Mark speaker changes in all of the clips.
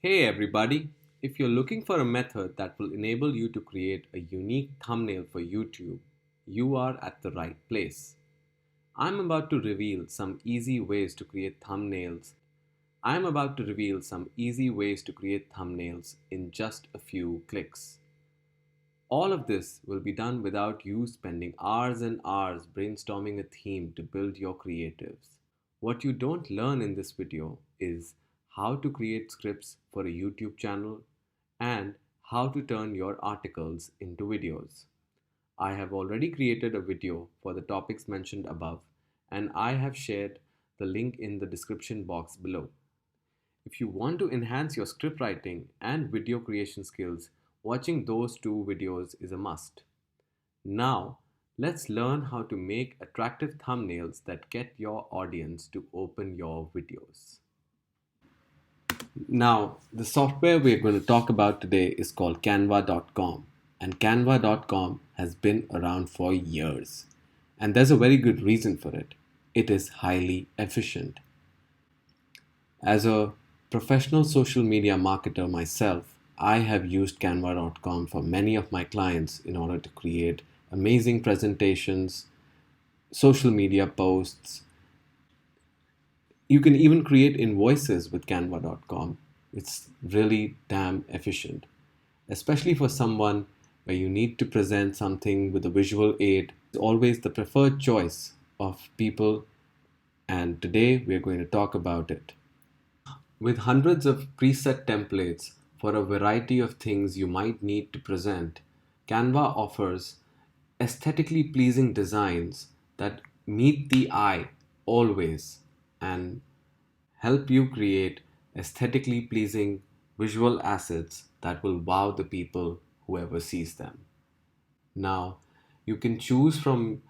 Speaker 1: Hey everybody! If you're looking for a method that will enable you to create a unique thumbnail for YouTube, you are at the right place. I'm about to reveal some easy ways to create thumbnails. I'm about to reveal some easy ways to create thumbnails in just a few clicks. All of this will be done without you spending hours and hours brainstorming a theme to build your creatives. What you don't learn in this video is how to create scripts for a YouTube channel and how to turn your articles into videos. I have already created a video for the topics mentioned above, and I have shared the link in the description box below. If you want to enhance your script writing and video creation skills, watching those two videos is a must. Now, let's learn how to make attractive thumbnails that get your audience to open your videos. Now, the software we're going to talk about today is called Canva.com, and Canva.com has been around for years. And there's a very good reason for it. It is highly efficient. As a professional social media marketer myself, I have used Canva.com for many of my clients in order to create amazing presentations, social media posts. You can even create invoices with Canva.com. It's really damn efficient, especially for someone where you need to present something with a visual aid. It's always the preferred choice of people, and today we're going to talk about it. With hundreds of preset templates for a variety of things you might need to present, Canva offers aesthetically pleasing designs that meet the eye always and help you create aesthetically pleasing visual assets that will wow the people whoever sees them. Now, you can choose from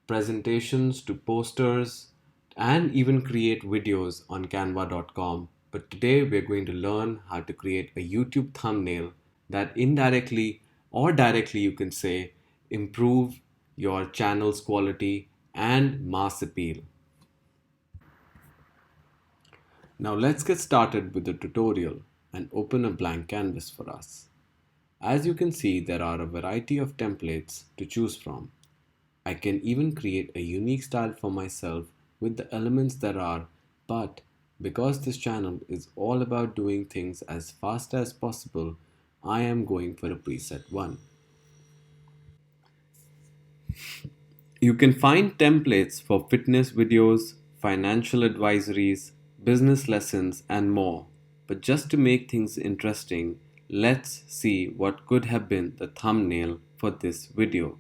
Speaker 1: presentations to posters and even create videos on canva.com. But today we're going to learn how to create a YouTube thumbnail that indirectly or directly, you can say, improve your channel's quality and mass appeal. Now let's get started with the tutorial and open a blank canvas for us. As you can see, there are a variety of templates to choose from. I can even create a unique style for myself with the elements there are, but because this channel is all about doing things as fast as possible, I am going for a preset one. You can find templates for fitness videos, financial advisories, business lessons, and more. But just to make things interesting, let's see what could have been the thumbnail for this video,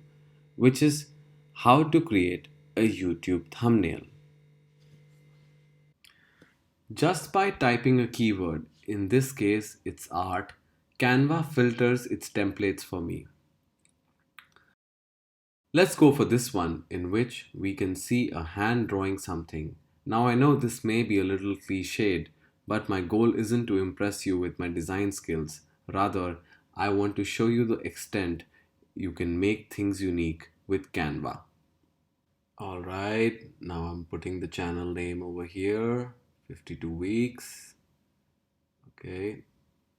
Speaker 1: which is how to create a YouTube thumbnail. Just by typing a keyword, in this case it's art, Canva filters its templates for me. Let's go for this one in which we can see a hand drawing something. Now I know this may be a little cliched, but my goal isn't to impress you with my design skills. Rather, I want to show you the extent you can make things unique with Canva. Alright, now I'm putting the channel name over here, 52 weeks. Okay,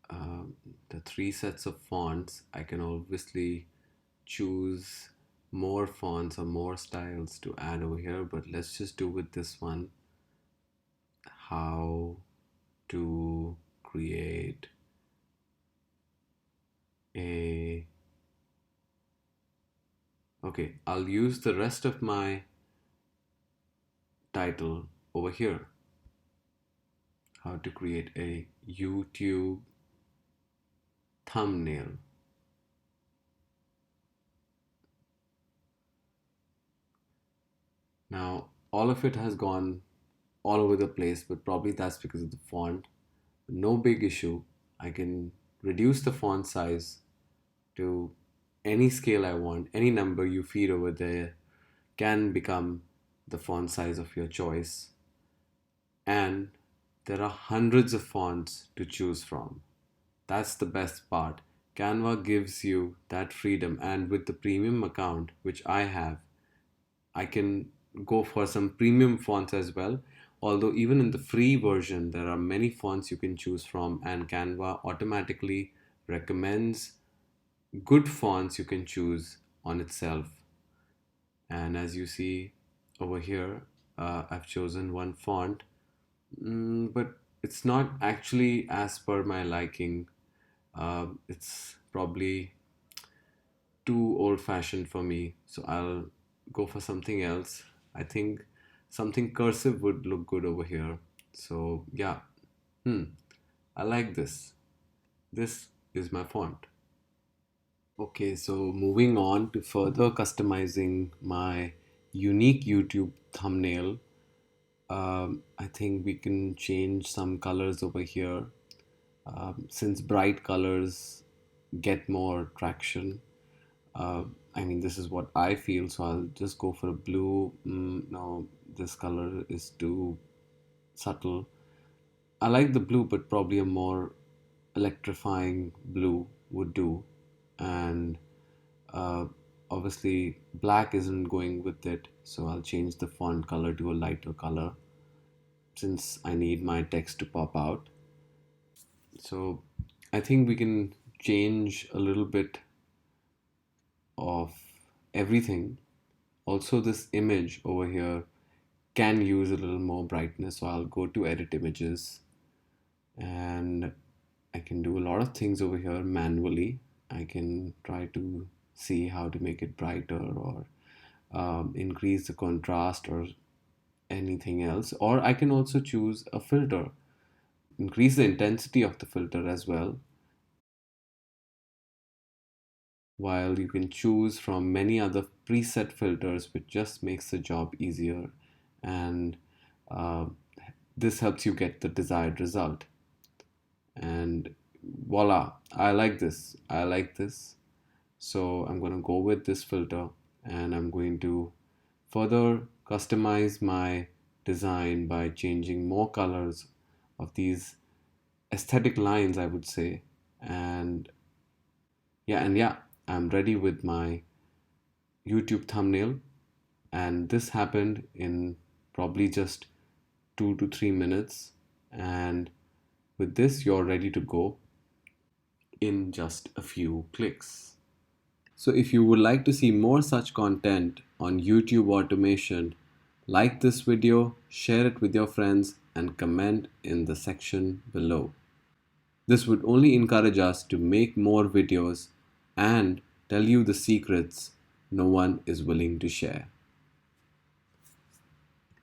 Speaker 1: the three sets of fonts, I can obviously choose more fonts or more styles to add over here, but let's just do with this one, how to create a okay, I'll use the rest of my title over here, how to create a YouTube thumbnail. Now all of it has gone all over the place, but probably that's because of the font. No big issue. I can reduce the font size to any scale I want. Any number you feed over there can become the font size of your choice. And there are hundreds of fonts to choose from. That's the best part. Canva gives you that freedom, and with the premium account, which I have, I can go for some premium fonts as well. Although even in the free version, there are many fonts you can choose from, and Canva automatically recommends good fonts you can choose on itself. And as you see over here, I've chosen one font, but it's not actually as per my liking. It's probably too old fashioned for me, so I'll go for something else. I think something cursive would look good over here. So, yeah, hmm, I like this. This is my font. Okay, so moving on to further customizing my unique YouTube thumbnail, I think we can change some colors over here. Since bright colors get more traction, I mean, this is what I feel, so I'll just go for a blue. No, this color is too subtle. I like the blue, but probably a more electrifying blue would do. And uh, obviously, black isn't going with it, so I'll change the font color to a lighter color since I need my text to pop out. So I think we can change a little bit of everything. Also, this image over here can use a little more brightness, so I'll go to edit images, and I can do a lot of things over here manually. I can try to see how to make it brighter, or increase the contrast, or anything else. Or I can also choose a filter, increase the intensity of the filter as well, while you can choose from many other preset filters, which just makes the job easier. And uh, this helps you get the desired result. And voila, I like this. I like this. So I'm going to go with this filter, and I'm going to further customize my design by changing more colors of these aesthetic lines, I would say. And yeah, I'm ready with my YouTube thumbnail. And this happened in probably just 2 to 3 minutes. And with this, you're ready to go in just a few clicks. So, if you would like to see more such content on YouTube automation, like this video, share it with your friends, and comment in the section below. This would only encourage us to make more videos and tell you the secrets no one is willing to share.